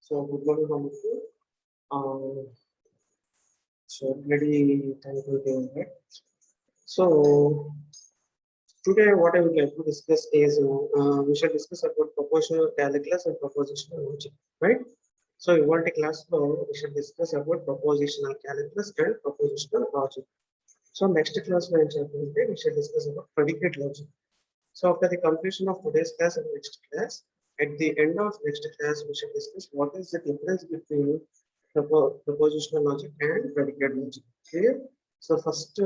So good morning, Ramukhi. So ready time to go ahead. So today what I would like to discuss is we should discuss about propositional calculus and propositional logic, right? So in one class we should discuss about propositional calculus and propositional logic. So next class we should discuss about predicate logic. So after the completion of today's class and next class, at the end of next class, we should discuss what is the difference between propositional logic and predicate logic. Clear? So first,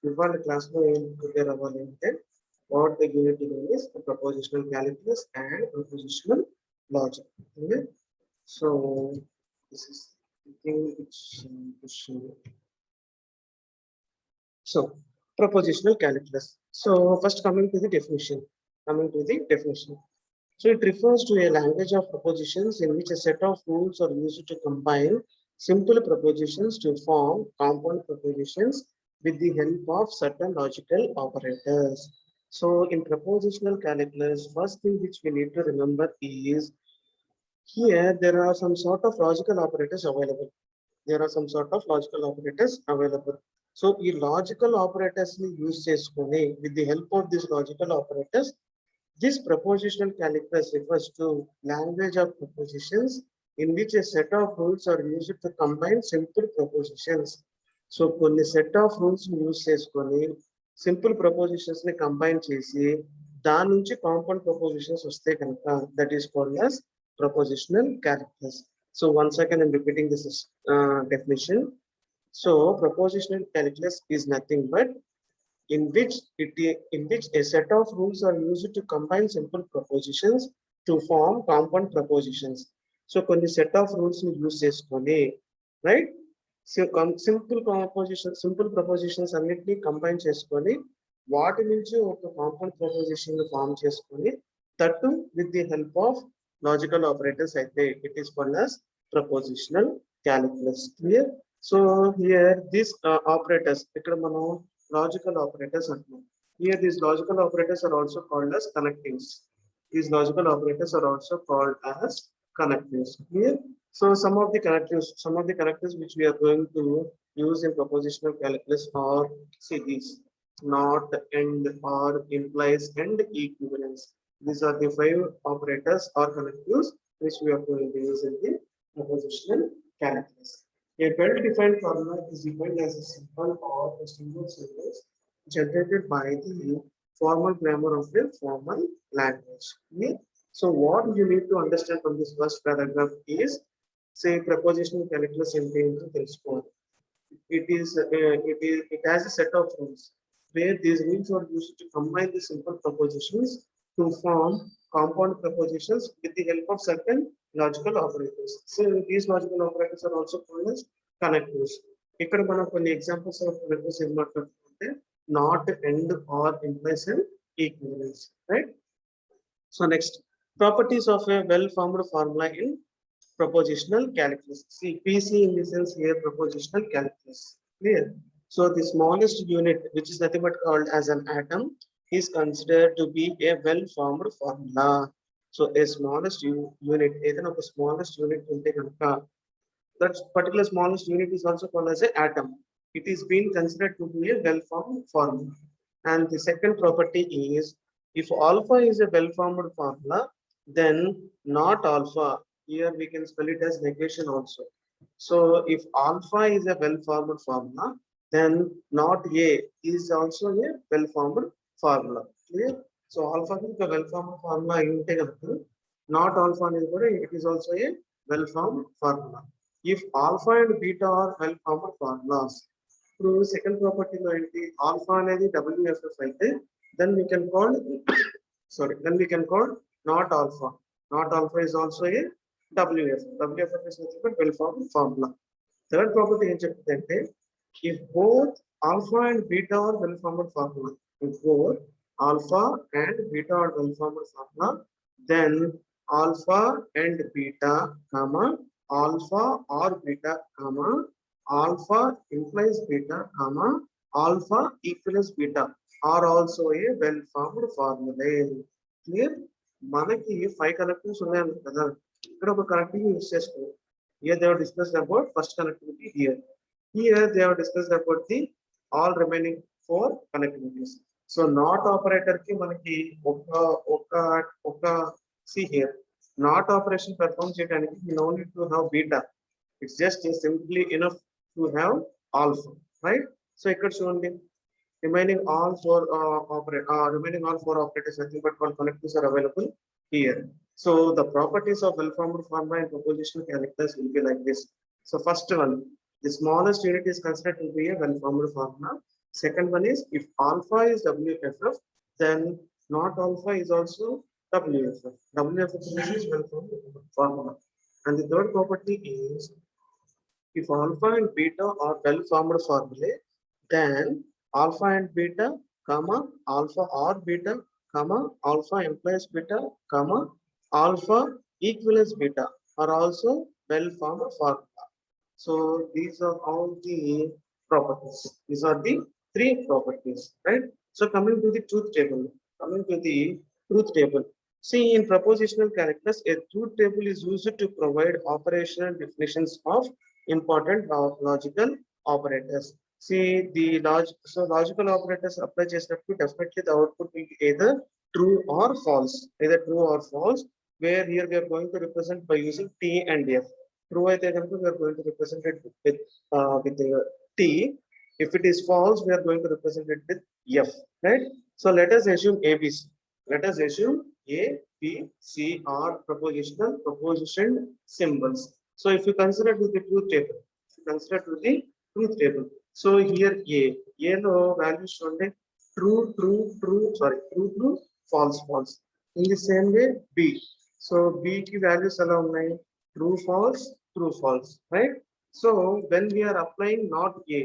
before the class, we will prepare our intent. What the unit name is the propositional calculus and propositional logic. Clear? So this is the thing which to show. So propositional calculus. So first coming to the definition. So it refers to a language of propositions in which a set of rules are used to combine simple propositions to form compound propositions with the help of certain logical operators. So in propositional calculus, first thing which we need to remember is here there are some sort of logical operators available. So ఈ logical operators ని use చేసుకొని with the help of these logical operators, this propositional calculus refers to language of propositions in which a set of rules are used to combine simple propositions. So కొన్ని set of rules use చేసుకొని simple propositions ని combine చేసి దాని నుంచి compound propositions వస్తే కనుక that is called as propositional calculus. So once again I'm repeating this definition. So propositional calculus is nothing but in which a set of rules are used to combine simple propositions to form compound propositions. So కొన్ని set of rules ని use చేసుకొని, right? So simple propositions అన్నిటిని combine చేసుకొని వాటి నుంచి ఒక compound proposition ని form చేసుకొని that too with the help of logical operators అయితే it is called as propositional calculus. Clear? So here these operators ఇక్కడ మనం logical operators అంటున్నాం. Here these logical operators are also called as connectives. These logical operators are also called as connectives. Here, so some of the connectives which we are going to use in propositional calculus are these: not, and, or, implies, and equivalence. These are the 5 operators or connectives which we are going to use in the propositional calculus. A well-defined formula is defined as a simple or a single sentence generated by the formal grammar of a formal language. Okay? So what you need to understand from this first paragraph is, say, propositional calculus in the score. It has a set of rules where these rules are used to combine the simple propositions to form compound propositions with the help of certain logical operators. So these logical operators are also called as connectives. ఇక్కడ మనం కొన్ని examples of connectives ఏం మాట్లాడుతుంటే not, and, or, implies, and equivalence, right? So next, properties of a well-formed formula in propositional calculus. See, PC in the sense here propositional calculus. Clear? So the smallest unit, which is nothing but called as an atom, is considered to be a well-formed formula. So a smallest unit, either of the smallest unit will take that particular smallest unit is also called as an atom. It is being considered to be a well-formed formula. And the second property is, if alpha is a well-formed formula, then not alpha, here we can spell it as negation also. So if alpha is a well-formed formula, then not A is also a well-formed formula. Clear? So alpha is a well-formed formula, not alpha it is also a well-formed formula. If alpha and beta are well-formed formulas, through second property alpha and WFF అయితే, then we can call not alpha. Not alpha is also a WFF. WFF is nothing but well-formed formula. Third property ఏం చెప్తుందంటే, if both alpha and beta are well-formed formula, if both alpha and beta are well-formed formula, then alpha and beta, comma, alpha or beta, comma, alpha implies beta, comma, alpha equals beta are also a well-formed formula. Clear? మనకి 5 connectives ఉన్నాయి కదా. ఇక్కడ ఒక connectivity use చేసుకోవాలి. Here they have discussed about first connectivity here. Here they have discussed about the all remaining four connectivities. So not operator ki manaki oka see here. Not operation perform cheyadaniki we no need to have beta. It's just simply enough to have alpha, right? So ikkada chudandi remaining all four operators nothing but one connectivities are available here. So the properties of well-formed forma and propositional characters will be like this. So first one, the smallest unit is considered to be a well-formed formula. Second one is if alpha is WFF, then not alpha is also WFF. WFF is well-formed formula. And the third property is if alpha and beta are well-formed formulae, then alpha and beta, comma, alpha or beta, comma, alpha implies beta, comma, alpha equals beta are also well-formed formula. So these are all the properties. These are the three properties, right? So coming to the truth table, See, in propositional characters, a truth table is used to provide operational definitions of important logical operators. See, logical operators apply చేసినప్పుడు definitely the output will be either true or false, where here we are going to represent by using T and F. True అయితే కనుక we are going to represent it with the T. If it is false, we are going to represent it with F, right? So let us assume ABC. Let us assume A, B, C are proposition symbols. So if you consider to the truth table, so here A no values shown true, false. In the same way B. So B ki values allow true, false, right? So when we are applying not A,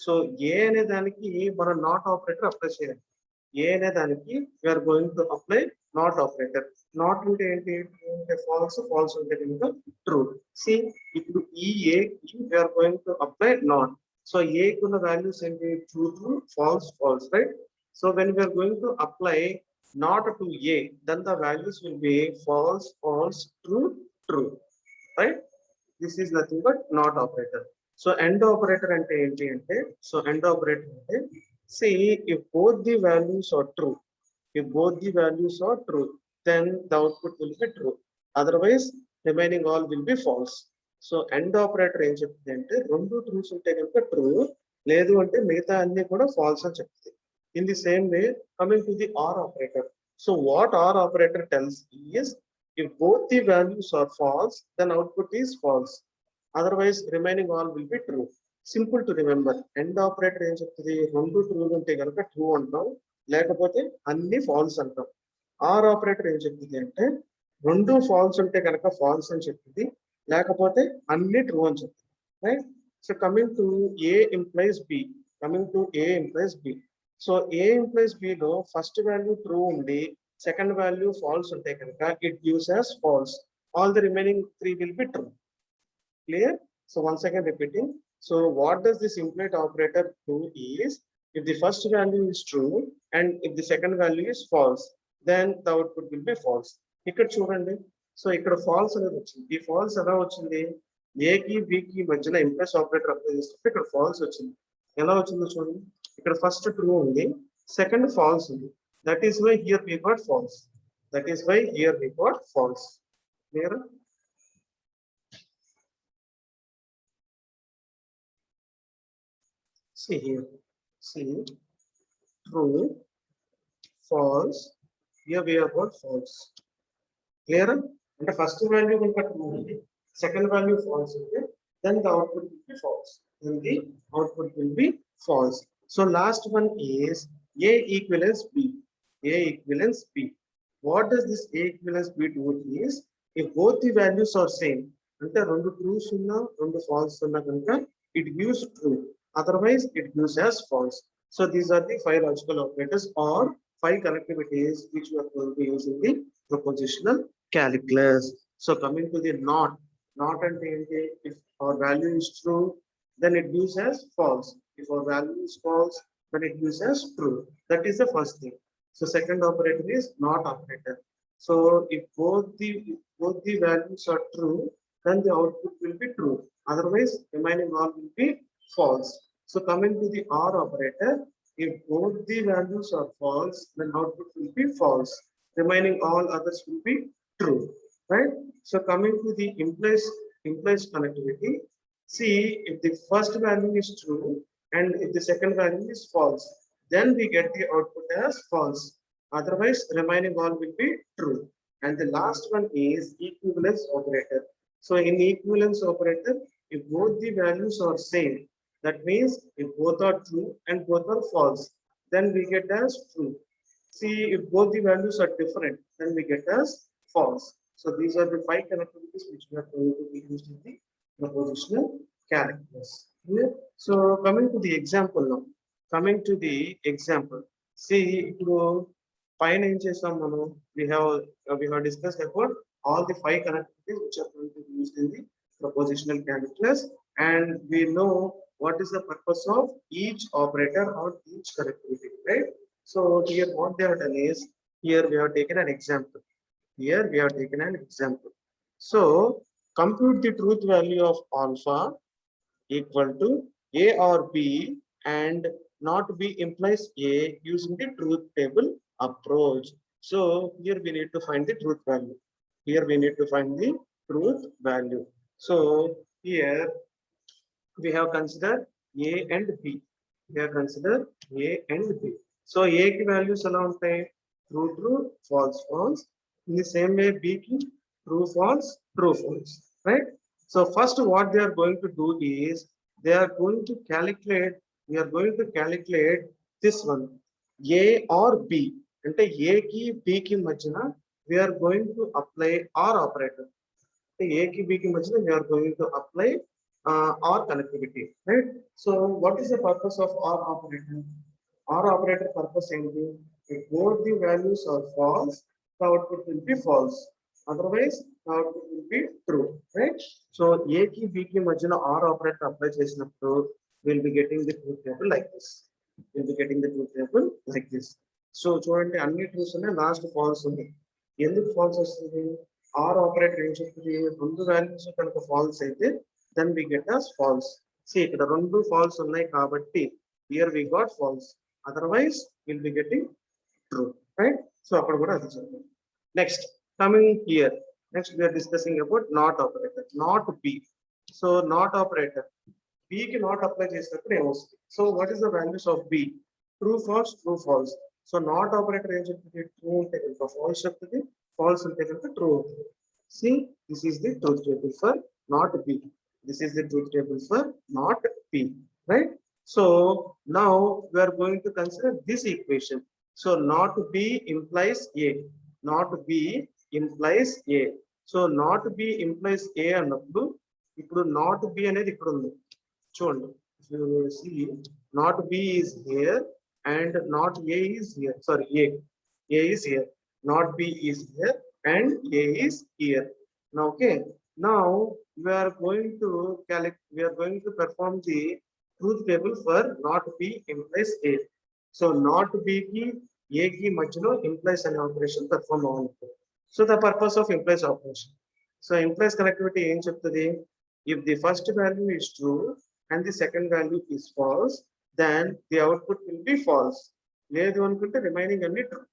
so A ane daniki mana not operator apply cheyali. A ane daniki we are going to apply not operator. Not unte enti false unte kanuka true. See, ఇప్పుడు we are going to apply not. So A kuna values enti true, false, right? So when we are going to apply not to A, then the values will be false, true, right? This is nothing but not operator. So end operator ante enti ante, so end operator ante, see, if both the values are true, then the output will be true. Otherwise remaining all will be false. So end operator ఏం చెప్తుంది అంటే రెండు ట్రూస్ ఉంటే కనుక true, లేదు అంటే మిగతా అన్ని కూడా ఫాల్స్ అని చెప్తుంది. In the same way, coming to the OR operator. So what OR operator tells is if both the values are false, then output is false. Otherwise remaining all will be true. Simple to remember. End operator ఏం చెప్తుంది, రెండు true ఉంటే కనుక true అంటాం, లేకపోతే అన్ని falls అంటాం. Are operator ఏం చెప్తుంది అంటే రెండు ఫాల్స్ ఉంటే కనుక ఫాల్స్ అని చెప్తుంది, లేకపోతే అన్ని ట్రూ అని చెప్తుంది, right? So coming to A implies B. So A implies B లో ఫస్ట్ వాల్యూ ట్రూ ఉండి సెకండ్ వాల్యూ ఫాల్స్ ఉంటే కనుక it gives as false. All the remaining three will be true. Clear? So once again repeating. So what does this implied operator do is if the first value is true and if the second value is false, then the output will be false. ఇక్కడ చూడండి, so ఇక్కడ falls అనేది వచ్చింది. ఈ falls ఎలా వచ్చింది, A కి B కి మధ్యన ఇంప్రెస్ ఆపరేటర్ అప్లై చేస్తుంటే ఇక్కడ ఫాల్స్ వచ్చింది. ఎలా వచ్చిందో చూడండి, ఇక్కడ ఫస్ట్ ట్రూ ఉంది, సెకండ్ ఫాల్స్ ఉంది. That is why here we got false. Clear? See here, true, false. Here we have got false. Clear? And the first value will be true, second value false, then the output will be false. So last one is A equivalence B. What does this A equivalence B do is if both the values are same, ante rendu trues unna rendu false unna kanuka it gives true. Otherwise it gives as false. So these are the five logical operators or five connectivities which we are going to use in the propositional calculus. So coming to the not and if our value is true, then it gives as false. If our value is false, then it gives as true. That is the first thing. So second operator is not operator. So if both the values are true, then the output will be true. Otherwise, remaining all will be false. So coming to the OR operator, if both the values are false, then output will be false. Remaining all others will be true, right? So coming to the implies connectivity, see if the first value is true and if the second value is false, then we get the output as false. Otherwise, remaining all will be true. And the last one is equivalence operator. So in equivalence operator, if both the values are same, that means if both are true and both are false, then we get as true. See, if both the values are different, then we get as false. So these are the five connectivities which we are going to be used in the propositional calculus. Clear? So coming to the example now. Coming to the example. See, ఇప్పుడు పైన ఏం చేసాం మనం we have discussed about all the five connectivities which are going to be used in the propositional calculus, and we know what is the purpose of each operator or each connectivity, right? So here what they have done is, here we have taken an example. Here we have taken an example. So compute the truth value of alpha equal to A or B, and not B implies A using the truth table approach. So here we need to find the truth value. Here we need to find the truth value. So here we have considered A and B. We have considered A and B. So A ki values ఎలా ఉంటాయి? True, true, false, false. In the same way, B ki true, false, true, false. Right? So first what they are going to do is, they are going to calculate, we are going to calculate this one, A or B. అంటే A ki B ki మధ్యన we are going to apply OR operator. A ki B ki మధ్యన we are going to apply OR connectivity, right? So what is the purpose of OR operator? OR operator purpose ఏంటి? If both the values are false, the output will be false. Otherwise, the output will be true, right? So A ki B ki మధ్యన OR operator apply చేసినప్పుడు we'll be getting the truth table like this. We'll be getting the truth table like this. So చూడండి, అన్ని ట్రూస్ ఉన్నాయి, last falls ఉంది. ఎందుకు falls వస్తుంది? Are operator ఏం చెప్తుంది? రెండు వాల్యూస్ కనుక ఫాల్స్ అయితే then we get as false. See, ఇక్కడ రెండు ఫాల్స్ ఉన్నాయి కాబట్టి here we got false. Otherwise, we'll be getting true, right? So అక్కడ కూడా అది చెప్తాం. Next, coming here. Next, we are discussing about not operator, not B. So not operator, B కి not apply చేసినప్పుడు ఏమొస్తుంది? So what is the values of B? True, false, true, false. So not operator ఏం చెప్తుంది? True ఉంటే కనుక false చెప్తుంది, false ఉంటే కనుక true అవుతుంది. See, this is the truth table for not B. This is the truth table for not P, right? So now we are going to consider this equation. So not B implies A. Not B implies A. So not B implies A అన్నప్పుడు ఇప్పుడు not B అనేది ఇక్కడ ఉంది. చూడండి, if you see, not B is here and not A is here. Sorry, A is here. Not B is here and A is here. Now, okay. Now we are going to perform the truth table for not B implies A. So not B ki A ki మధ్యలో implies అనే operation perform అవ్వాలి. So the purpose of implies operation. So implies connectivity ఏం చెప్తుంది? If the first value is true and the second value is false, then the output will be false. లేదు అనుకుంటే remaining అన్ని true.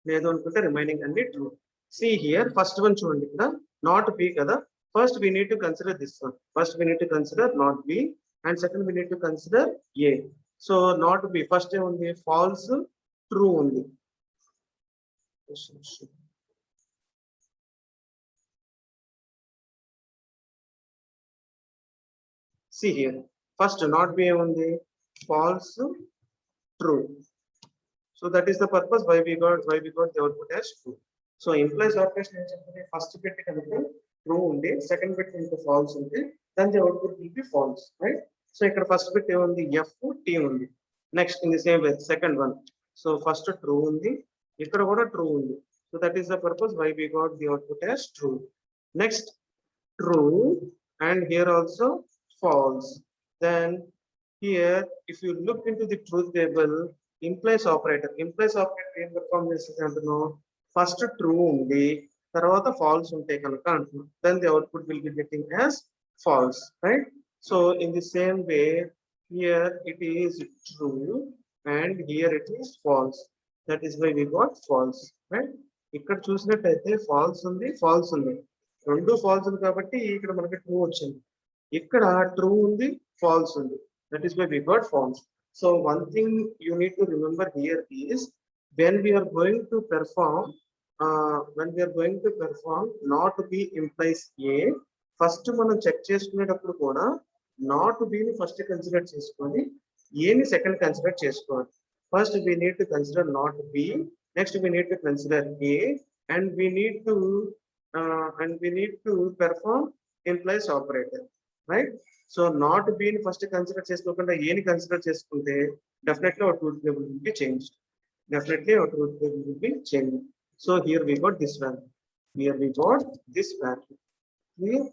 లేదు అనుకుంటే remaining అన్ని true. See here, first one చూడండి, ఇక్కడ not B kada. First we need to consider this one. First we need to consider not B, and second we need to consider A. So not B, first undi false, true undi. See here, first not B undi, false, true. So that is the purpose why we got the output as true. So implies operation ఏం చెప్తుంది? First bit కనుక true ఉంది, second bit కనుక falls ఉంది, then the output will be false, right? So ఇక్కడ first bit ఏముంది? F T ఉంది. Next in the same way second one. So first true ఉంది, ఇక్కడ కూడా true ఉంది. So that is the purpose why we got the output as true. Next true, and here also false. Then here if you look into the truth table, implies operator ఏం perform చేస్తుంది అంటున్నావు? First true ఉంది, తర్వాత falls ఉంటే కనుక అంటున్నాం, then the output will be getting as false, right? So in the same way, here it is true and here it is false. That is why we got false, right? ఇక్కడ చూసినట్టయితే falls ఉంది, falls ఉంది, రెండు falls ఉంది కాబట్టి ఇక్కడ మనకి true వచ్చింది. ఇక్కడ ట్రూ ఉంది, ఫాల్స్ ఉంది, that is why we got false. So one thing you need to remember here is when we are going to perform not B implies A, first మనం చెక్ చేసుకునేటప్పుడు కూడా నాట్ బిని ఫస్ట్ కన్సిడర్ చేసుకొని ఏని second consider చేసుకోవాలి. First we need to consider not B, next we need to consider A, and we need to perform implies operator, right? So not B ని first consider చేసుకోకుండా A ని consider చేసుకుంటే definitely our truth table will be changed. So here we got this value. Clear?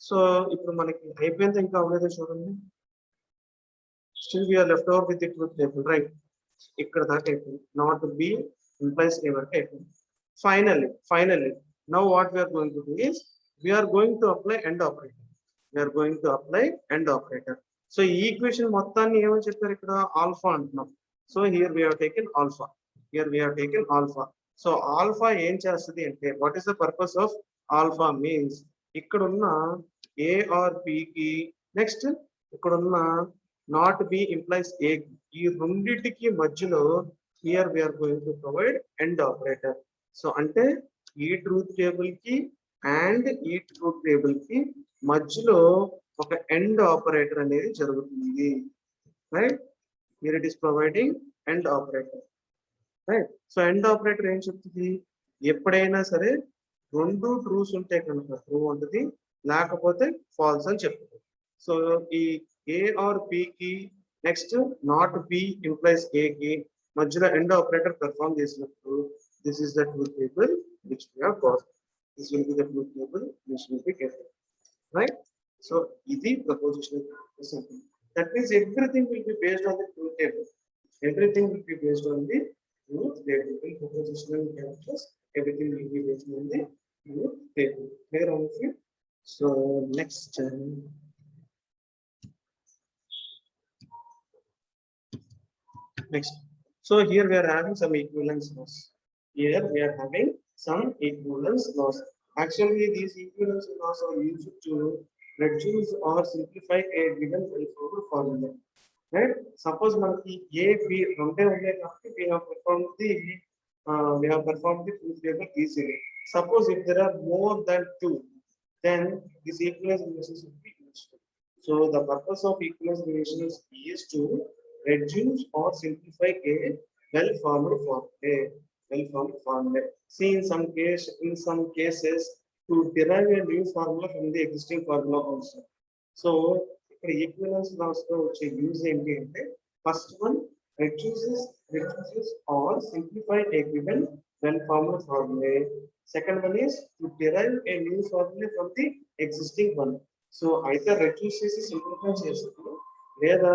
So ఇప్పుడు మనకి అయిపోయింది, ఇంకా అవ్వలేదో చూడండి. Still we are left over with the truth table, right? ఇక్కడ దాకా అయిపోయింది. Not B implies A వరకు అయిపోయింది. Finally, now what we are going to do is we are going to apply AND operator. So ఈ equation మొత్తాన్ని ఏమని చెప్పారు, ఇక్కడ ఆల్ఫా అంటున్నాం. So here we have taken alpha. So alpha ఏం చేస్తుంది అంటే, what is the purpose of alpha means, ఇక్కడ ఉన్న A or B కి నెక్స్ట్ ఇక్కడ ఉన్న not B implies A, ఈ రెండిటికి మధ్యలో here we are going to provide AND operator. So అంటే ఈ ట్రూత్ టేబుల్ కి అండ్ ఈ ట్రూత్ టేబుల్ కి మధ్యలో ఒక AND ఆపరేటర్ అనేది జరుగుతుంది, right? Here it is providing AND operator, right? So AND operator ఏం చెప్తుంది, ఎప్పుడైనా సరే రెండు ట్రూస్ ఉంటే కనుక ట్రూ ఉంటుంది, లేకపోతే ఫాల్స్ అని చెప్తుంది. సో ఈ A or B కి next not B implies A కి మధ్యలో AND ఆపరేటర్ పెర్ఫార్మ్ చేసినప్పుడు this is the truth table which we have got. This will be the truth table which will be getting, right? So ఇది propositional simple. That means everything will be based on the truth table. Everything will be based on the truth table. Propositional characters, everything will be based on the truth table. Clear on it? So next so here we are having some equivalence laws. Actually these equivalence laws are used to reduce or simplify a given well-formed formula, right? Suppose మనకి A B రెండే ఉన్నాయి కాబట్టి we have performed the truth table easily. Suppose if there are more than two, then this equivalence relations will be useful. So the purpose of equivalence relations is to reduce or simplify a well-formed formula. See, in some cases, to derive a new formula from the existing formula also. So, equivalence laws use first one reduces or simplify a given well-formed formula. Second one is to derive a new formula from the existing one. So either reduces simplifies లేదా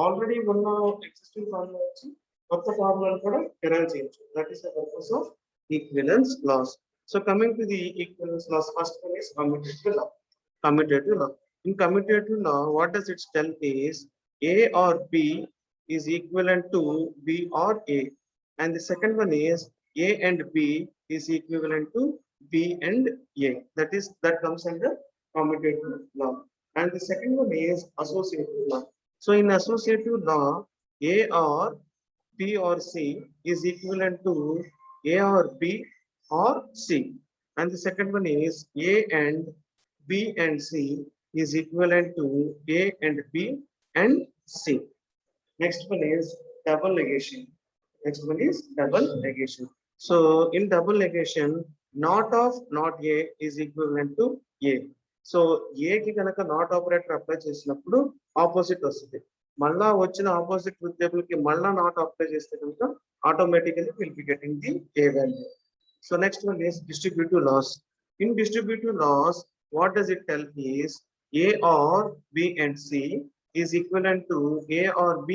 already ఉన్న existing formula వచ్చి కొత్త formula కూడా derive చేయొచ్చు. That is the purpose of equivalence laws. So coming to the equivalence laws, first one is commutative law. In commutative law, what does it tell is A or B is equivalent to B or A, and the second one is A and B is equivalent to B and A. That comes under commutative law. And the second one is associative law. So in associative law, A or B or C is equivalent to A or B or C. And the second one is A and B and C is equivalent to A and B and C. Next one is double negation. So in double negation, not of not A is equivalent to A. So A ki ganaka not operator apply చేసినప్పుడు opposite వస్తుంది. మళ్ళా వచ్చిన opposite truth table కి మళ్ళా not apply చేస్తే కనుక automatically will be getting the A value. So next one is distributive laws. In distributive laws, what does it tell is A or B and C is equivalent to A or B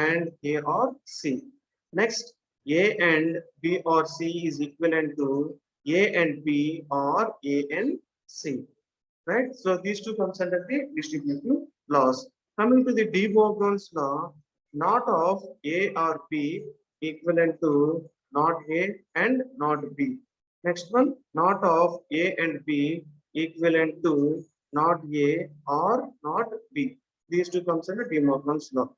and A or C. Next, A and B or C is equivalent to A and B or A and C, right? So these two comes under the distributive laws. Coming to the de Morgan's law, not of A or B equivalent to not A and not B. Next one, not of A and B equivalent to not A or not B. These two comes under de Morgan's law.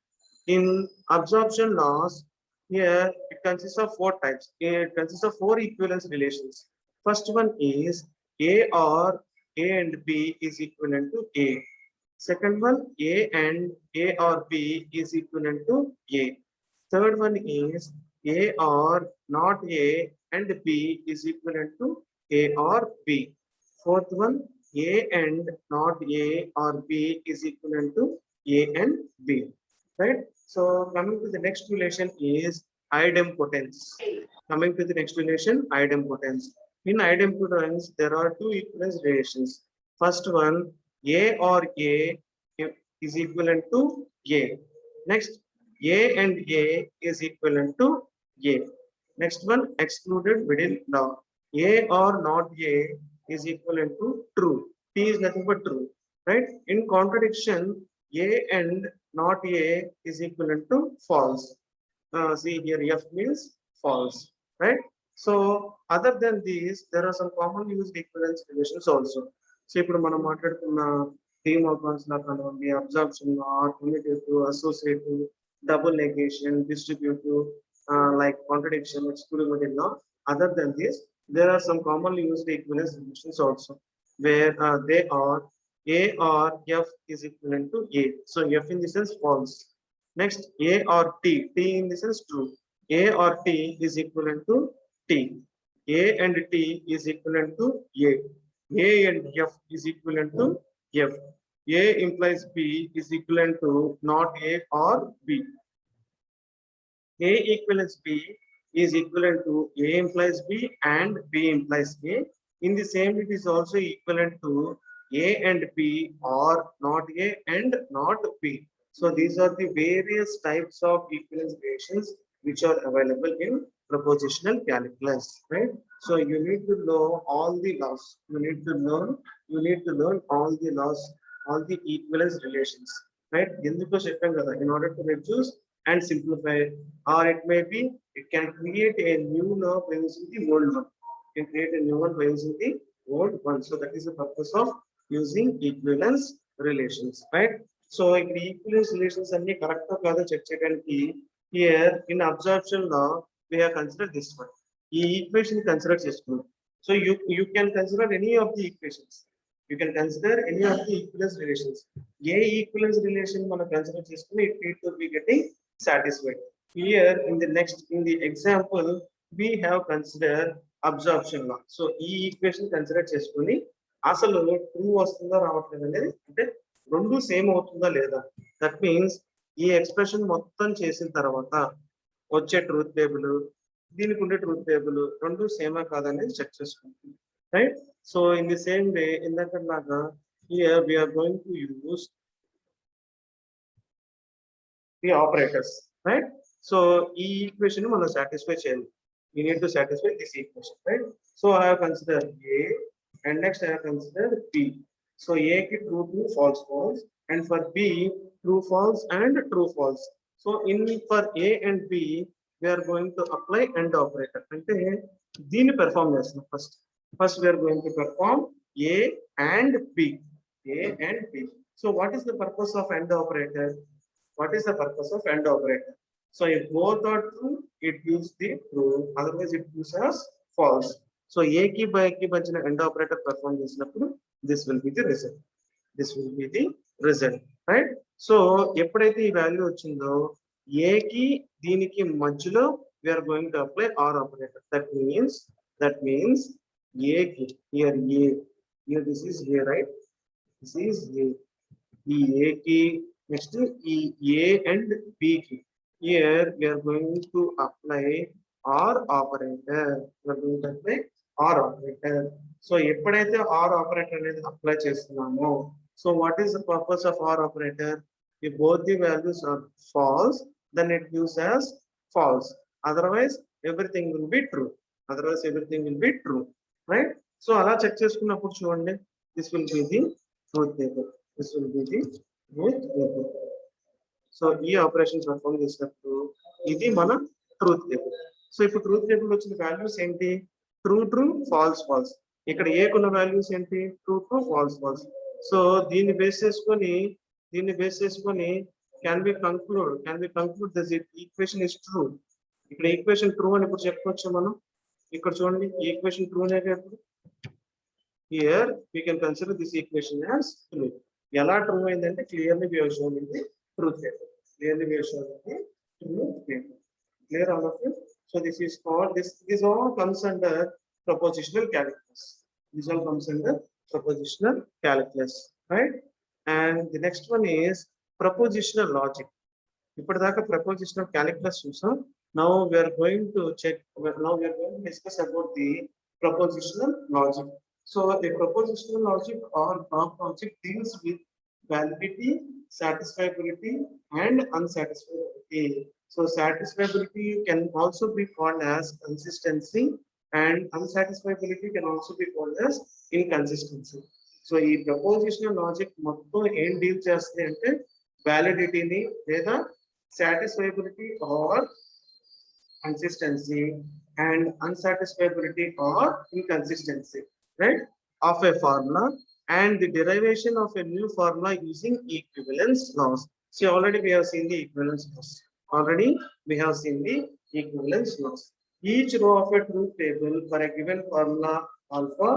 In absorption laws, here it consists of four types. It consists of four equivalence relations. First one is A or A and B is equivalent to A. Second one, A and A or B is equivalent to A. Third one is A or not A and B is equivalent to A or B. Fourth one, A and not A or B is equivalent to A and B. Right? So coming to the next relation is idempotence. Coming to the next relation, idempotence. In idempotence, there are two equivalence relations. First one, A or A is equivalent to A. Next, A and A is equivalent to A. Next one, excluded middle law. A or not A is equivalent to true. T is nothing but true, right? In contradiction, A and not A is equivalent to false. See here, F means false, right? So other than these, there are some common used equivalence relations also. So ఇప్పుడు మనం మాట్లాడుతున్న theme of law కానివ్వండి, absorption law, commutative, associative, double negation, distributive, like contradiction, exclusive law. Other than this, there are some commonly used equivalence relations also, where they are A or F is equivalent to A. So F in the sense false. Next, A or T, T in the sense true. A or T is equivalent to T. A and T is equivalent to A. A and F is equivalent to F. A implies B is equivalent to not A or B. A equivalence B is equivalent to A implies B and B implies A. In the same, it is also equivalent to A and B or not A and not B. So these are the various types of equivalence relations which are available in propositional calculus, right? So you need to know all the laws. You need to learn all the laws, all the equivalence relations, right? In order to reduce and simplify, or it may be, it can create a new law by using the old one. It can create a new one by using the old one. So that is the purpose of using equivalence relations, right? So if the equivalence relations are correct or not, check here in absorption law, we have considered this one. The equation considered system. So you can consider any of the equations. You can consider any of the equivalence relations. A equivalence relation మనం consider చేసుకుని it need to be getting satisfied. Here in the example, we have considered absorption law. So ఈ equation consider చేసుకుని అసలు true వస్తుందా రావట్లేదు అనేది, అంటే రెండు సేమ్ అవుతుందా లేదా, దట్ మీన్స్ ఈ ఎక్స్ప్రెషన్ మొత్తం చేసిన తర్వాత వచ్చే ట్రూత్ టేబుల్, దీనికి ఉండే ట్రూత్ టేబుల్ రెండు సేమా కాదనేది చెక్ చేసుకుంటుంది, right? So in the same way ఇందాకలాగా here we are going to use the operators, right? So ఈ ఈక్వేషన్ మనం సాటిస్ఫై చేయాలి. We need to satisfy this equation, right? So I have considered A and next I have considered B. So A ki true true false false, and for B true false and true false. So for A and B we are going to apply AND operator. అంటే దీన్ని perform చేస్తున్నాం first we are going to perform A and B. A and B. So what is the purpose of AND operator? What is the purpose of AND operator? So if both are true, it gives the true, otherwise it gives us false. So A ki by ki machina AND operator perform చేసినప్పుడు this will be the result. This will be the result, right? So ఎప్పుడైతే ఈ value వచ్చిందో A కి దీనికి మధ్యలో we are going to apply OR operator. That means A ki here this is A, right? This is A. ఈ A ki next A and B ki. Here we are going to apply OR operator. We are going to apply OR operator. So ఎప్పుడైతే OR operator అనేది apply చేస్తున్నామో, so what is the purpose of OR operator? If both the values are false, then it gives as false. Otherwise everything will be true. right? So అలా check చేసుకున్నప్పుడు చూడండి, this will be the truth table. This will be the truth table. So ఈ operations perform చేసినప్పుడు ఇది మన truth table. So ఇప్పుడు truth table వచ్చిన values ఏంటి? True true, false false. ఇక్కడ ఏ కొన్న వాల్యూస్ ఏంటి? True true, false false. So దీన్ని బేస్ చేసుకొని can we conclude this equation is true. ఇక్కడ ఈక్వేషన్ ట్రూ అని ఇప్పుడు చెప్పుకోవచ్చు మనం. ఇక్కడ చూడండి ఈక్వేషన్ ట్రూ అనే ఇప్పుడు here we can consider this equation as true. ఎలా ట్రూ అయిందంటే clearly we have shown in the truth table. Clearly we have shown in the truth table. Clear all of you? So this is called this all comes under propositional calculus. This all comes under propositional calculus, right? And the next one is propositional logic. ఇప్పటిదాకా propositional calculus చూసాం. Now we are going to discuss about the propositional logic. So the propositional logic or prompt logic deals with validity, satisfiability, and unsatisfiability. So satisfiability can also be called as consistency, and unsatisfiability can also be called as inconsistency. So ఈ propositional logic మొత్తం ఏం deal చేస్తుంది అంటే వ్యాలిడిటీని లేదా satisfiability or consistency and unsatisfiability or inconsistency, right, of a formula and the derivation of a new formula using equivalence laws. See, already we have seen the equivalence laws. Each row of a truth table for a given formula alpha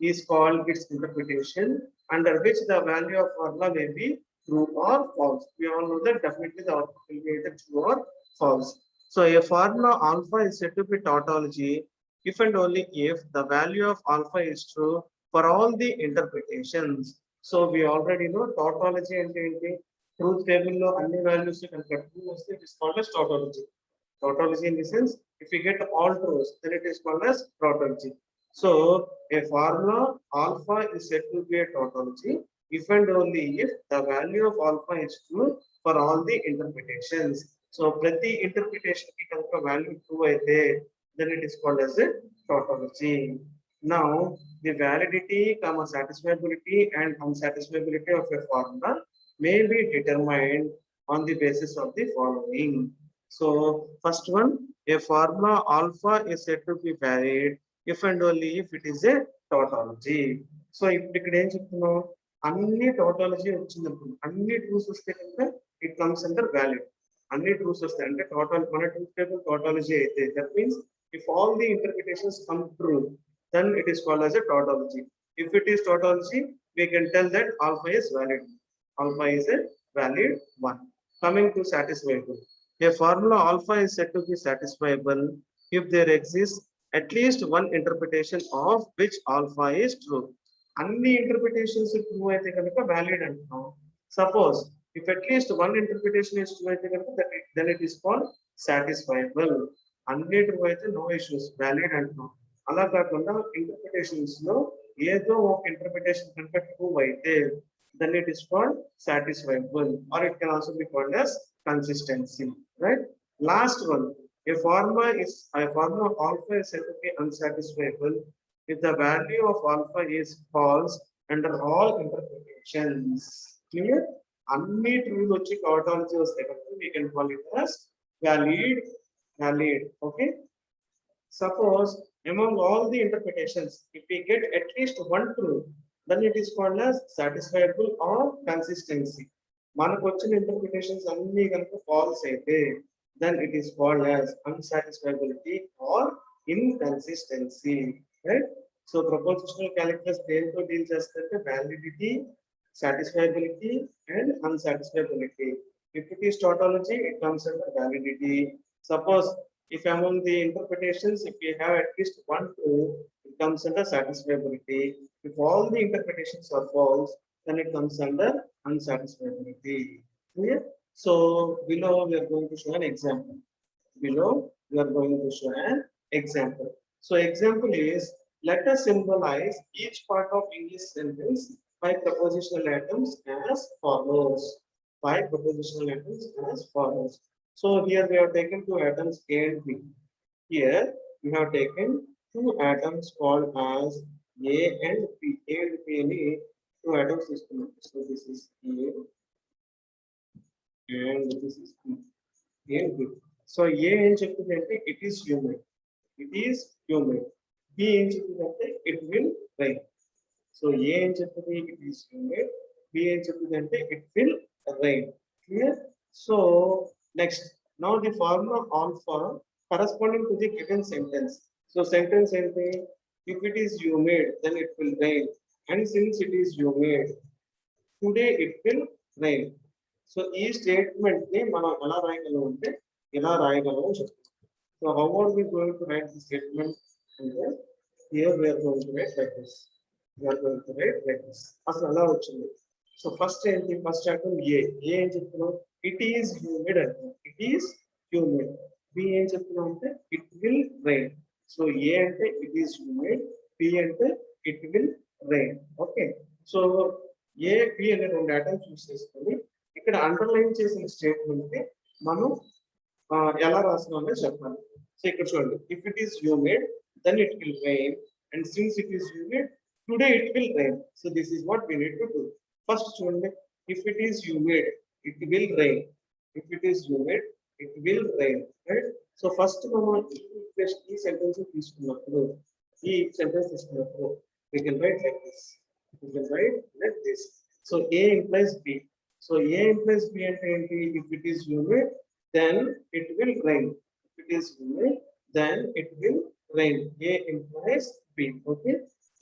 is called its interpretation, under which the value of formula may be true or false. We all know that definitely the output will be either true or false. So a formula alpha is said to be tautology if and only if the value of alpha is true for all the interpretations. So we already know tautology and the truth table lo anni values can true vaste it is called as tautology. Tautology in the sense if we get all truths then it is called as tautology. So a formula alpha is said to be a tautology if and only if the value of alpha is true for all the interpretations. So prati interpretation ki kanaka value true aithe then it is called as a tautology. Now the validity, satisfiability and unsatisfiability of a formula may be determined on the basis of the following. So first one, a formula alpha is said to be valid if and only if it is a tautology. So ఇప్పుడు ఇక్కడ ఏం చెప్తున్నాం, అన్ని tautology వచ్చినప్పుడు అన్ని ట్రూస్ వస్తే కనుక it comes under valid. అన్ని ట్రూస్ వస్తాయి అంటే టోటల్ మన ట్రూత్ టేబుల్ tautology అయితే that means if all the interpretations come true then it is called as a tautology. If it is tautology we can tell that alpha is valid. Alpha is a valid one. Coming to satisfiable, a formula alpha is said to be satisfiable if there exists at least one interpretation of which alpha is true. అన్ని interpretations true అయితే కనుక valid అంటున్నాం. Suppose if at least one interpretation is true అయితే కనుక then it is called satisfiable. అన్ని true అయితే no issues, valid అంటున్నాం. అలా కాకుండా interpretations లో ఏదో ఒక interpretation కనుక true అయితే then it is called satisfiable, or it can also be called as consistency, right? Last one, a formula alpha is said to be unsatisfiable if the value of alpha is false under all interpretations. Clear? Anni true వచ్చి tautology వస్తే కనుక we can call it as valid. Okay, suppose among all the interpretations if we get at least one true then it is called as satisfiable or consistency. మనకు వచ్చిన interpretations అన్ని కనుక false అయితే then it is called as unsatisfiability or inconsistency, right? So propositional calculus దేంతో deal చేస్తుంటే validity, satisfiability and unsatisfiability. If it is tautology it comes under validity. Suppose if among the interpretations if we have at least one true it comes under satisfiability. If all the interpretations are false then it comes under unsatisfiability. Clear? So below we are going to show an example. So example is, let us symbolize each part of English sentence by prepositional atoms as follows. So here we have taken two atoms A and B. Here we have taken two atoms called as A and B. A and B అని two atoms తీసుకున్నాం. So this is A and this is B. A and B. So A ఏం చెప్తుంది అంటే it is humid. It is humid. B ఏం చెప్తుంది అంటే it will rain. So A ఏం చెప్తుంది it is humid. B ఏం చెప్తుంది అంటే it will rain. Clear? So next, now the formula alpha corresponding to the given sentence. So sentence ఏంటి? If it is humid, then it will rain. And since it is humid, today it will rain. So ఈ statement ని మనం ఎలా రాయగలం అంటే ఇలా రాయగలం అని చెప్తాం. So how are we going to write this statement? అంటే here we are going to write like this. We are going to write like this. అసలు ఎలా వచ్చింది? సో ఫస్ట్ ఏంటి? ఫస్ట్ అటం ఏ ఏం చెప్తున్నాం? ఇట్ ఈస్ హ్యూమిడ్ అంటే it is humid. B ఏం చెప్తున్నాం అంటే it will rain. So A అంటే ఇట్ ఈస్ హ్యూమిడ్, బి అంటే it will rain. Okay, so A B అనే రెండు అటమ్స్ యూస్ చేసుకొని ఇక్కడ అండర్లైన్ చేసిన స్టేట్మెంట్ ని మనం ఎలా రాస్తున్నామో చెప్పాలి. సో ఇక్కడ చూడండి, if it is humid then it will rain, and since it is humid today it will rain. So this is what we need to do. First చూడండి, if it is humid it will rain. If it is humid it will rain, right? So first మనం ఈ sentence తీసుకున్నప్పుడు ఈ sentence తీసుకున్నప్పుడు we can write like this. We can write like this. So A implies B. So A implies B అంటే ఏంటి? If it is humid, then it will rain. If it is humid, then it will rain. A implies B. Okay,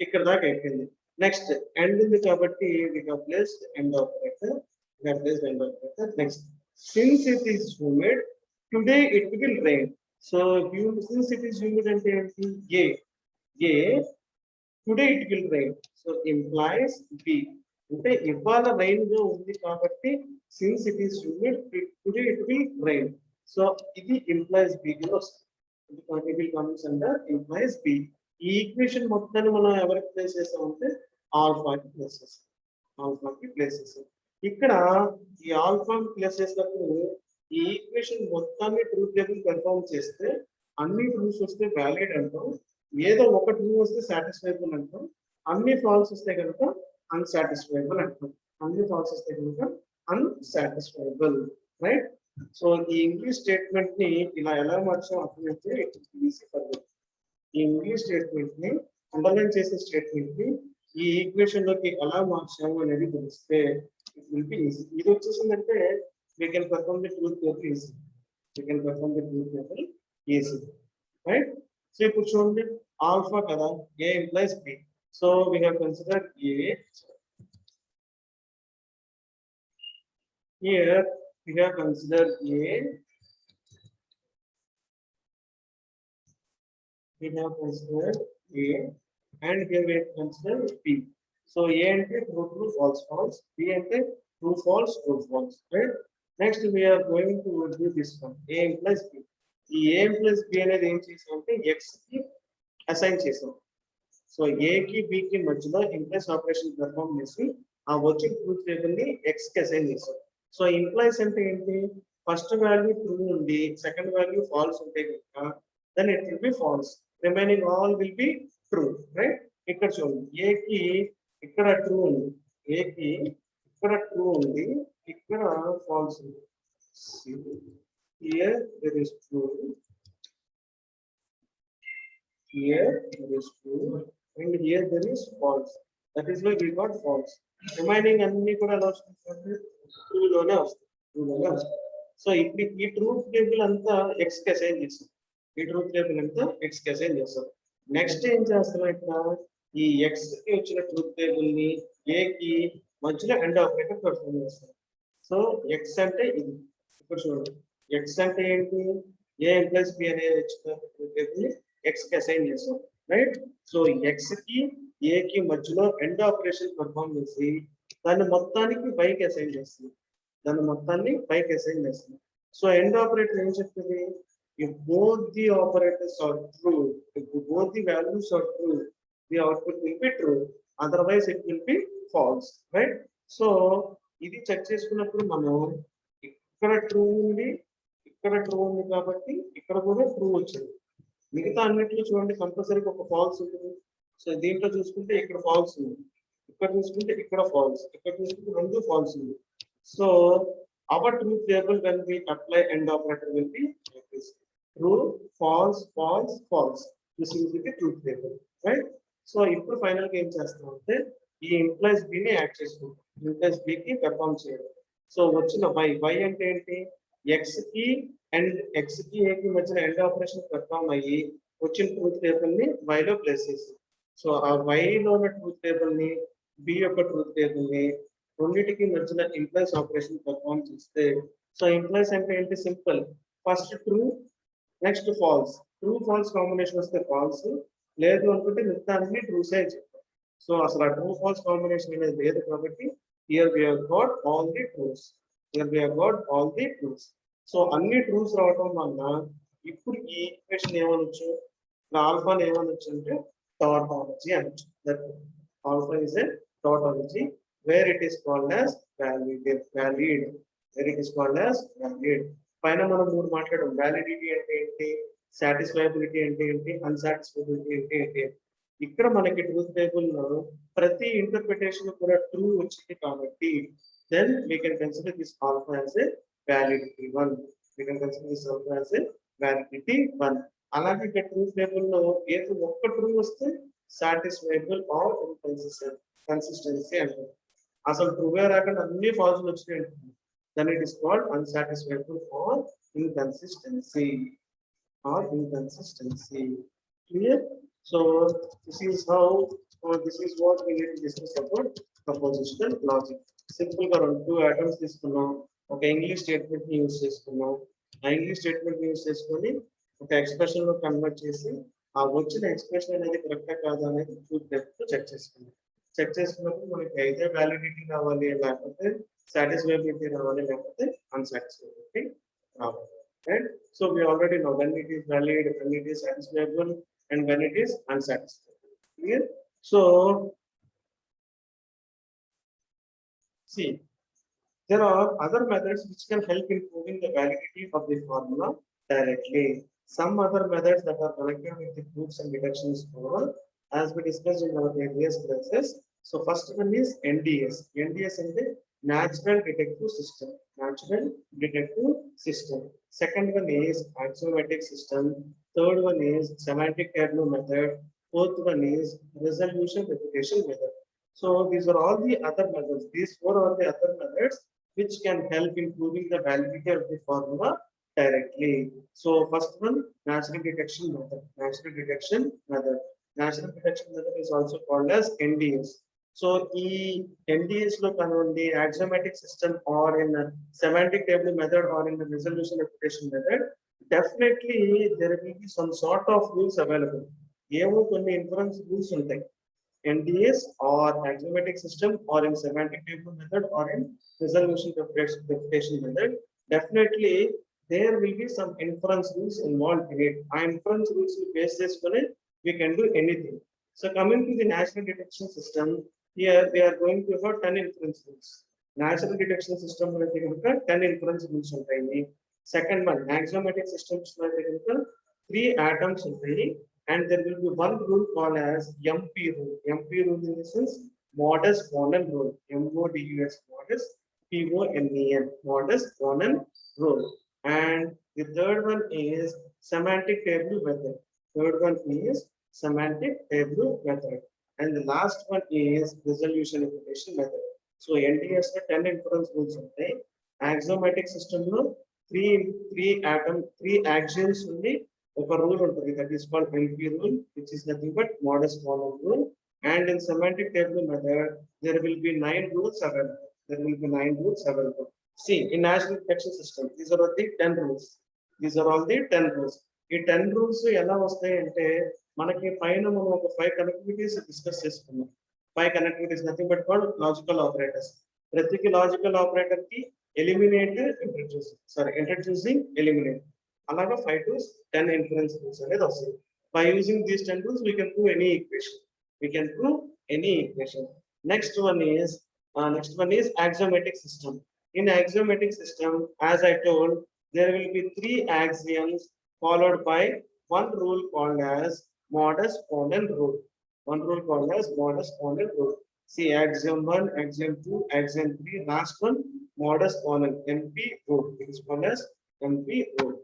ఇక్కడ దాకా అయిపోయింది. Next end ఉంది కాబట్టి we have placed end operator. We have placed end operator. Next, since it is humid, today it will rain. So since it is humid అంటే ఏంటి? A today it will rain. So implies B అంటే ఇవాళ rain గా ఉంది కాబట్టి since it is humid today it will rain. So ఇది implies B కింద వస్తుంది. It will comes under implies B. ఈ ఈక్వేషన్ మొత్తాన్ని మనం ఎవరికి ప్లేస్ చేస్తామంటే ఆల్ఫాకి ప్లేస్ చేస్తాం. ఆల్ఫాకి ప్లేస్ చేస్తాం. ఇక్కడ ఈ ఆల్ఫాకి ప్లేస్ చేసినప్పుడు ఈ ఈక్వేషన్ మొత్తాన్ని ట్రూత్ టేబుల్ పెర్ఫార్మ్ చేస్తే అన్ని ట్రూస్ వస్తే వ్యాలిడ్ అంటాం, ఏదో ఒక ట్రూ వస్తే సాటిస్ఫైబుల్ అంటాం, అన్ని ఫాల్స్ వస్తే కనుక అన్సాటిస్ఫైబుల్ అంటాం. అన్ని ఫాల్స్ వస్తే కనుక అన్సాటిస్ఫైబుల్, రైట్? సో ఈ ఇంగ్లీష్ స్టేట్మెంట్ ని ఇలా ఎలా మార్చాం అర్థమైతే ఈజీ ఫర్ యూ. ఈ ఇంగ్లీష్ స్టేట్మెంట్ ని అండర్లైన్ చేసే స్టేట్మెంట్ ని ఈ ఈక్వేషన్ లోకి ఎలా మార్చాము అనేది తెలిస్తే ఇట్ విల్ బి ఈజీ. ఇది వచ్చేసిందంటే we can perform the truth table easy. We can perform the truth table easy, right? So ఇప్పుడు చూడండి, ఆల్ఫా కదా, A implies B. So we have considered A. Here we have considered A. We have considered A, and here we have considered B. So A అంటే true true false false, B అంటే true false true false, right? Next we are going to do this one. A implies B. ఈ A implies B అనేది ఏం చేసామంటే X కి assign చేసాం. So A కి B కి మధ్యలో ఇంప్లైస్ ఆపరేషన్ పెర్ఫార్మ్ చేసి ఆ వచ్చిన ట్రూత్ టేబుల్ ని X కి అసైన్ చేసాం. సో ఇంప్లైస్ అంటే ఏంటి? ఫస్ట్ వాల్యూ ట్రూ ఉంది, సెకండ్ వాల్యూ ఫాల్స్ ఉంటే కనుక then it will be false, remaining all will be true, right? ఇక్కడ చూడండి, A కి ఇక్కడ ట్రూ ఉంది, A కి ఇక్కడ ట్రూ ఉంది, ఇక్కడ ఫాల్స్ ఉంది. Here there is true, here there is true, and here there is false. That is why we got false. Remaining అన్ని కూడా ఎలా వస్తుంది? ట్రూ లోనే వస్తుంది, ట్రూ లోనే వస్తుంది. సో ఇప్పుడు ఈ ట్రూత్ టేబుల్ అంతా X కి అసైన్ చేస్తాం. ఈ ట్రూత్ టేబుల్ అంతా X కి అసైన్ చేస్తాం. నెక్స్ట్ ఏం చేస్తాం? ఇక్కడ ఈ X కి వచ్చిన ట్రూత్ టేబుల్ ని A కి మధ్యలో ఎండ్ ఆపరేటర్ పెర్ఫార్మ్ చేస్తాం. సో X అంటే ఇది. ఇప్పుడు చూడండి, X అంటే ఏంటి? A implies B అనేది వచ్చిన ట్రూత్ టేబుల్ ని X కి అసైన్ చేస్తాం, రైట్? సో X కి A కి మధ్యలో ఎండ్ ఆపరేషన్ పెర్ఫార్మ్ చేసి దాన్ని మొత్తానికి Y కి అసైన్ చేస్తుంది. దాన్ని మొత్తాన్ని Y కి అసైన్ చేస్తుంది. సో ఎండ్ ఆపరేటర్ ఏం చెప్తుంది? If both the operators are true, if both the values are true, the output will be true. Otherwise, it will be false, right? So ఇది check చేసుకున్నప్పుడు మనం ఇక్కడ ట్రూ ఉంది, ఇక్కడ ట్రూ ఉంది కాబట్టి ఇక్కడ కూడా ట్రూ వచ్చింది. మిగతా అన్నిటిలో చూడండి కంపల్సరీగా ఒక ఫాల్స్ ఉంటుంది. సో దీంట్లో చూసుకుంటే ఇక్కడ ఫాల్స్ ఉంది, ఇక్కడ చూసుకుంటే ఇక్కడ ఫాల్స్, ఇక్కడ చూసుకుంటే రెండు ఫాల్స్ ఉంది. So our truth table when we apply end operator will be like this: true, false, false, false. This will be the truth table, right? So ఇప్పుడు ఫైనల్ గా ఏం చేస్తాం అంటే ఈ ఇంప్లాయిస్ బి ని యాడ్ చేసుకుంటాం, ఇంప్లాయిస్ బి కి perform చేయడం. సో వచ్చిన వై అంటే ఏంటి, ఎక్స్ కి అండ్ ఎక్స్ కి ఏ కి మధ్యన ఎండ్ ఆపరేషన్ పెర్ఫార్మ్ అయ్యి వచ్చిన ట్రూత్ టేబుల్ ని వై లో ప్లేస్ చేసి, సో ఆ వై లో ఉన్న ట్రూత్ టేబుల్ ని బి యొక్క ట్రూత్ టేబుల్ ని రెండింటికి మధ్యన ఇంప్లాయిస్ ఆపరేషన్ పెర్ఫార్మ్ చేస్తే, సో ఇంప్లాయిస్ అంటే ఏంటి, simple, first true next false, true false combination వస్తే ఫాల్స్, లేదు అనుకుంటే మిగతా అన్ని ట్రూస్ అని చెప్తాం. సో అసలు ఆ ట్రూ ఫాల్స్ కాంబినేషన్ అనేది లేదు కాబట్టి here we have got all the trues, here we have got all the trues. So అన్ని ట్రూస్ రావడం వల్ల ఇప్పుడు ఈ ఈక్వేషన్ ఏమనొచ్చు, ఆల్ఫాని ఏమనొచ్చు అంటే tautology అనొచ్చు. That alpha is a tautology where it is called as valid, where it is called as valid. పైన మనం మూడు మాట్లాడాం, వ్యాలిడిటీ అంటే ఏంటి, సాటిస్ఫైబిలిటీ అంటే ఏంటి, అన్సాటిస్ఫైబిలిటీ అంటే ఏంటి. ఇక్కడ మనకి ట్రూత్ టేబుల్ లో ప్రతి ఇంటర్ప్రిటేషన్ కూడా ట్రూ వచ్చింది కాబట్టి then we can consider this alpha as a validity 1, we can consider this alpha as a validity 1. అలాగే ఇక్కడ ట్రూత్ టేబుల్ లో ఏదో ఒక్క ట్రూ వస్తే సాటిస్ఫైబుల్ ఆర్ కన్సిస్టెన్సీ అంటారు. అసలు ట్రూవే రాకుండా అన్ని ఫాల్స్ వచ్చినాయి అంటుంది, then it is called unsatisfactory or inconsistency clear. So this is how, this is what we need to discuss about propositional logic. Simple గా two atoms తీసుకున్నాం, ఒక ఇంగ్లీష్ స్టేట్మెంట్ ని యూజ్ చేసుకున్నాం, ఆ ఇంగ్లీష్ స్టేట్మెంట్ ని use చేసుకొని ఒక expression లో కన్వర్ట్ చేసి ఆ వచ్చిన ఎక్స్ప్రెషన్ అనేది కరెక్టా కాదా అనేది ట్రూత్ టేబుల్ చెక్ చేసుకున్నాం. చెక్ చేసుకున్నప్పుడు మనకి అయితే వ్యాలిడిటీ కావాలి, లేకపోతే satisfiability రావాలి, లేకపోతే unsatisfiability రావాలి, right? So we already know when it is valid, when it is satisfiable, and when it is unsatisfiable. Clear? So see, there are other methods which can help in proving the validity of the formula directly. Some other methods that are connected with the proofs and deductions formula, as we discussed in our previous classes. So first one is NDS. NDS is the natural deductive system. Second one is axiomatic system. Third one is semantic tableau method. Fourth one is resolution repetition method. So these are all the other methods. These four are the other methods which can help in proving the validity of the formula directly. So first one, natural deduction method. Natural deduction method is also called as NDS. So ఈ NDS లో కనుండి axiomatic system or in a semantic table method or in the resolution repetition method, definitely there will be some sort of rules available. ఏవో కొన్ని inference rules ఉంటాయి. NDS or axiomatic system or in semantic table method or in resolution repetition method, definitely there will be some inference rules involved in it. Our inference rules based చేసుకొని we can do anything. So coming to the natural deduction system, here we are going to have 10 inference rules. Natural deduction system లో అయితే కనుక 10 inference rules ఉంటాయి. Second one, axiomatic systems లో అయితే కనుక 3 atoms ఉంటాయి, and there will be one rule called as MP rule. MP rule in the sense modus ponens rule. MODUS modus PONEN modus ponens rule. And the third one is semantic tableau method. And the last one is resolution repetition method. So NDS లో 10 inference rules ఉంటాయి. Axiomatic system లో 3 axioms ఉంది, ఒక rule ఉంటుంది, that is called MP rule, which is nothing but modus ponens rule. And in semantic tableau method there will be 9 rules available. See, in natural deduction system these are all the 10 rules. ఈ 10 rules ఎలా వస్తాయి అంటే మనకి పైన మనం ఒక 5 connectivities discuss చేసుకున్నాం. 5 connectivities nothing but called logical operators. ప్రతికి లాజికల్ ఆపరేటర్ కి ఎలిమినేట్, ఇంట్రడ్యూసింగ్, ఎలిమినేట్, అలాగా 5 to 10 ఇన్ఫరెన్స్ రూల్స్ అనేది వస్తాయి. By using these 10 rules we can prove any equation. Next one is axiomatic system. In axiomatic system, as I told, there will be 3 axioms followed by one rule called as modus ponens rule. One rule called as modus ponens rule. See axiom 1, axiom 2, axiom 3, last one, modus ponens, MP rule. It is called as MP rule.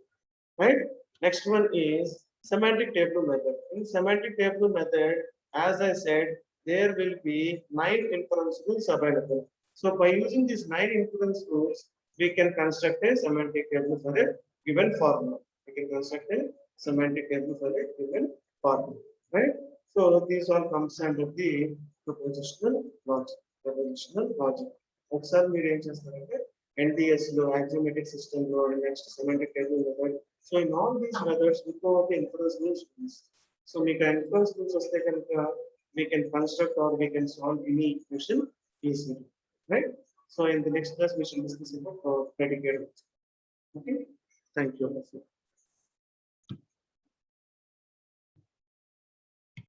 Right? Next one is semantic table method. In semantic table method, as I said, there will be 9 inference rules available. So by using these 9 inference rules, we can construct a semantic table for a given formula. We can construct a semantic table for a given formula. Right? So these all comes under the propositional logic. Propositional logic. ఒకసారి మీరు ఏం చేస్తారంటే NDS లో axiomatic system లో next semantic table method. So in all these methods, we go the inference rules. So we can inference rules వస్తే కనుక we can construct or we can solve any equation easily, right? So in the next class, we shall discuss about predicate. Okay, thank you.